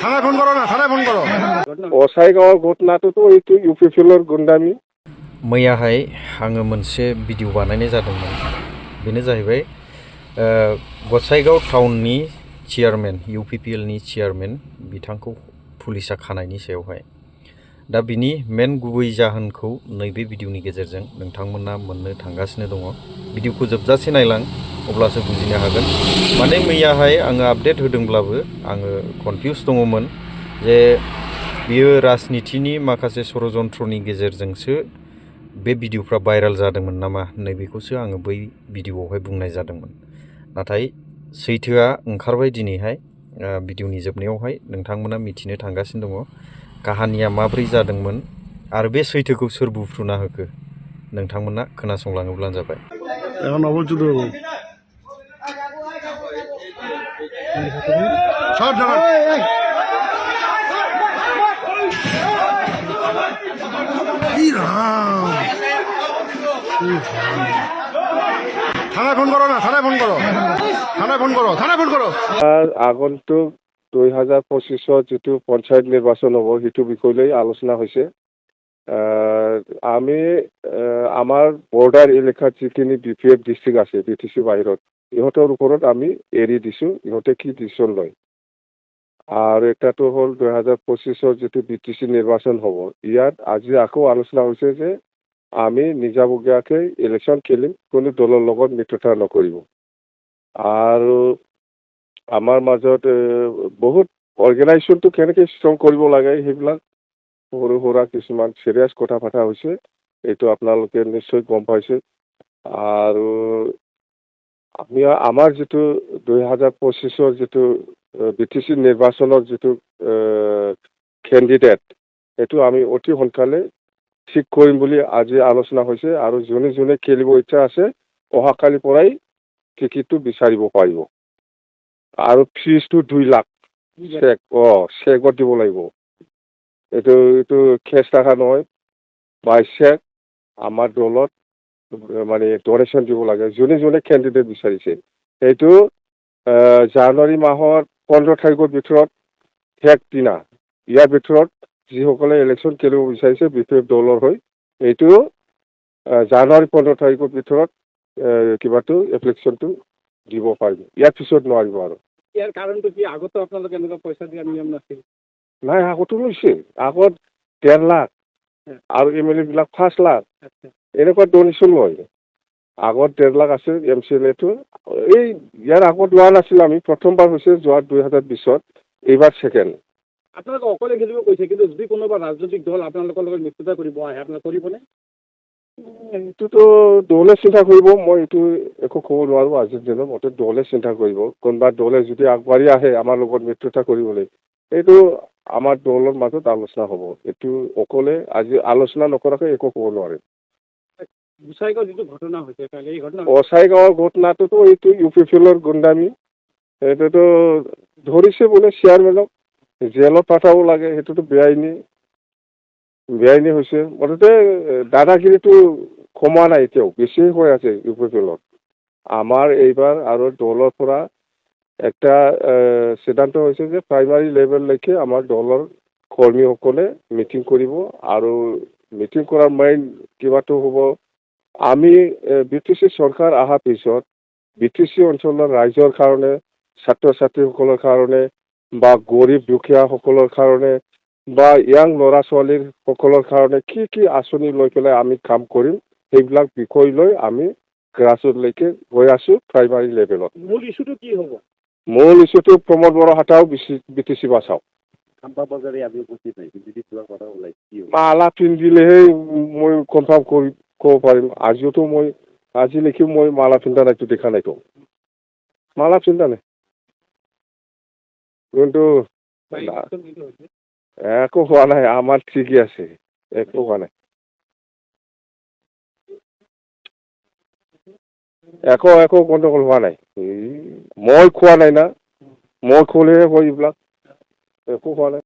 থানায় ফোন করো না, থানায় ফোন করো। असाइगाव घटनाखौथ' এইটো इउपिपिएलर गुन्डामि मैयाहाय आङो मोनसे भिडिअ बानायनाय जादोंमोन। बेनो जाहैबाय गसाइगाव टाउननि चेयारमेन इउपिपिएलनि चेयारमेन बिथांखौ पुलिसा खानायनि सायावहाय। दा बिनि मेन गुबै जाहोनखौ नैबे भिडिअनि गेजेरजों नोंथांमोना मोननो थांगासिनो दङ। भिडिअखौ जोबजासे नायलां अब्लासो बुजिनो हागोन। माने मैयाहाय आङो आपडेट होदोंब्लाबो आङो कनफिउस दङमोन जे बियो राजनितिनि माखासे षड़यन्त्रनि गेजेरजोंसो बे भिडिअफ्रा भाइराल जादोंमोन नामा नैबेखौसो आङो बै भिडिअआवहाय बुंनाय जादोंमोन। नाथाय सैथोआ ओंखारबाय दिनैहाय। भिडिअनि जोबनायावहाय नोंथांमोना मिथिनो थांगासिनो दङ काहानिया माब्रै जादोंमोन आरो बे सैथोखौ सोर बुफ्रुना होखो नोंथांमोना खोनासंलाङोब्लानो जाबाय। এখন অবচুত হবো সব জানা কি রাম থানায় ফোন করো না, থানায় ফোন করো, থানায় ফোন করো, থানায় ফোন করো। আগন্তুক 2025 যিটো পঞ্চায়ত নিৰ্বাচন হ'ব সেইটো বিষয় লৈ আলোচনা হৈছে। আমি আমাৰ বৰ্ডাৰ এলেকাত যিখিনি বিপিএফ ডিষ্ট্ৰিক্ট আছে বিটিচি বাহিৰত ইহঁতৰ ওপৰত আমি এৰি দিছোঁ ইহঁতে কি ডিচিশ্যন লয়। আৰু এটাটো হ'ল 2025 যিটো বিটিচি নিৰ্বাচন হ'ব ইয়াত আজি আকৌ আলোচনা হৈছে যে আমি নিজাববীয়াকৈ ইলেকশ্যন খেলিম, কোনো দলৰ লগত মিত্ৰতা নকৰিব। আৰু আমাৰ মাজত বহুত অৰ্গেনাইজেশ্যনটো কেনেকৈ ষ্ট্ৰং কৰিব লাগে সেইবিলাক সৰু সুৰা কিছুমান চিৰিয়াছ কথা পতা হৈছে। এইটো আপোনালোকে নিশ্চয় গম পাইছে। আৰু আমি আমাৰ যিটো 2025 যিটো বিটিচি নিৰ্বাচনৰ যিটো কেণ্ডিডেট সেইটো আমি অতি সোনকালে ঠিক কৰিম বুলি আজি আলোচনা হৈছে। আৰু যোনে যোনে খেলিব ইচ্ছা আছে অহাকালিৰ পৰাই টিকেটটো বিচাৰিব পাৰিব। আৰু ফিজটো 2 লাখ চেকত দিব লাগিব। এইটো কেছ টকা নহয়, বাই চেক আমাৰ দলত মানে ডনেশ্যন দিব লাগে যোনে যোনে কেণ্ডিডেট বিচাৰিছে। সেইটো জানুৱাৰী মাহৰ 15 তাৰিখৰ ভিতৰত শেষ দিনা ইয়াৰ ভিতৰত যিসকলে ইলেকশ্যন খেলিব বিচাৰিছে বিপিএফ দলৰ হৈ এইটো জানুৱাৰী 15 তাৰিখৰ ভিতৰত কিবাটো এপ্লিকেশ্যনটো দিব পাৰিব। ইয়াৰ পিছত নোৱাৰিব। আৰু ইয়াৰ কাৰণটো কি? আগতো আপোনালোকে এনেকুৱা পইচা দিয়া নিয়ম নাছিল? নাই, আগতো লৈছে। আগত 1.5 লাখ আৰু MLA বিলাক 5 লাখ এনেকুৱা ডনেশ্যন লয়। আগত 1.5 লাখ আছিল MCLAটো। এই ইয়াৰ আগত লোৱা নাছিল আমি, প্ৰথমবাৰ হৈছে যোৱা 2020ত, এইবাৰ ছেকেণ্ড। আপোনালোকে অকলে খেলিব কৈছে, কিন্তু যদি কোনোবা ৰাজনৈতিক দল আপোনালোকৰ লগত মিত্ৰতা কৰিব আহে আপোনালোকে কৰিবনে? এইটোতো দলে চিন্তা কৰিব, মই এইটো একো ক'ব নোৱাৰোঁ। আজিৰ দিনত মতে দলে চিন্তা কৰিব। কোনোবা দলে যদি আগবাঢ়ি আহে আমাৰ লগত মিত্ৰতা কৰিবলৈ এইটো আমাৰ দলৰ মাজত আলোচনা হ'ব। এইটো অকলে আজি আলোচনা নকৰাকৈ একো ক'ব নোৱাৰে। গোসাইগাঁও যিটো ঘটনা হৈছে কালি, এই ঘটনা গোসাইগাঁৱৰ ঘটনাটোতো এইটো ইউপিপিএলৰ গুণ্ডামি। এইটোতো ধৰিছে বোলে চেয়াৰমেনক জেলত পঠাব লাগে, সেইটোতো বেআইনী হৈছে। মুঠতে দাদাগিৰিটো কমোৱা নাই, এতিয়াও বেছি হৈ আছে ইউপিপিএলত। আমাৰ এইবাৰ আৰু দলৰ পৰা একটা সিদ্ধান্ত হৈছে যে প্ৰাইমাৰী লেভেললৈকে আমাৰ দলৰ কৰ্মীসকলে মিটিং কৰিব। আৰু মিটিং কৰাৰ মেইন কিবাটো হ'ব, আমি বিটিচি চৰকাৰ অহাৰ পিছত বিটিচি অঞ্চলৰ ৰাইজৰ কাৰণে, ছাত্ৰ ছাত্ৰীসকলৰ কাৰণে বা গৰীব দুখীয়াসকলৰ কাৰণে বা ইয়াং ল'ৰা ছোৱালীৰ সকলৰ কাৰণে কি কি আঁচনি লৈ পেলাই আমি কাম কৰিম সেইবিলাক বিষয় লৈ আমি গ্ৰাছৰুটলৈকে গৈ আছোঁ। প্ৰাইমাৰী লেভেলত মূল ইছ্যুটো কি হ'ব? মূল ইছ্যুটো প্ৰমোদ বৰা হটাও বিটিচি বাচাওক। মালা পিন্ধিলেহে মই কনফাৰ্ম ক'ব পাৰিম। আজিলৈকে মই মালা পিন্ধা নাইতো, দেখা নাইতো। মালা পিন্ধা নাই, কিন্তু একো হোৱা নাই। আমাৰ ঠিকেই আছে, একো হোৱা নাই। একো গণ্ডগোল হোৱা নাই। মই খোৱা নাই না, মই খোলেহে হয় এইবিলাক, একো হোৱা নাই।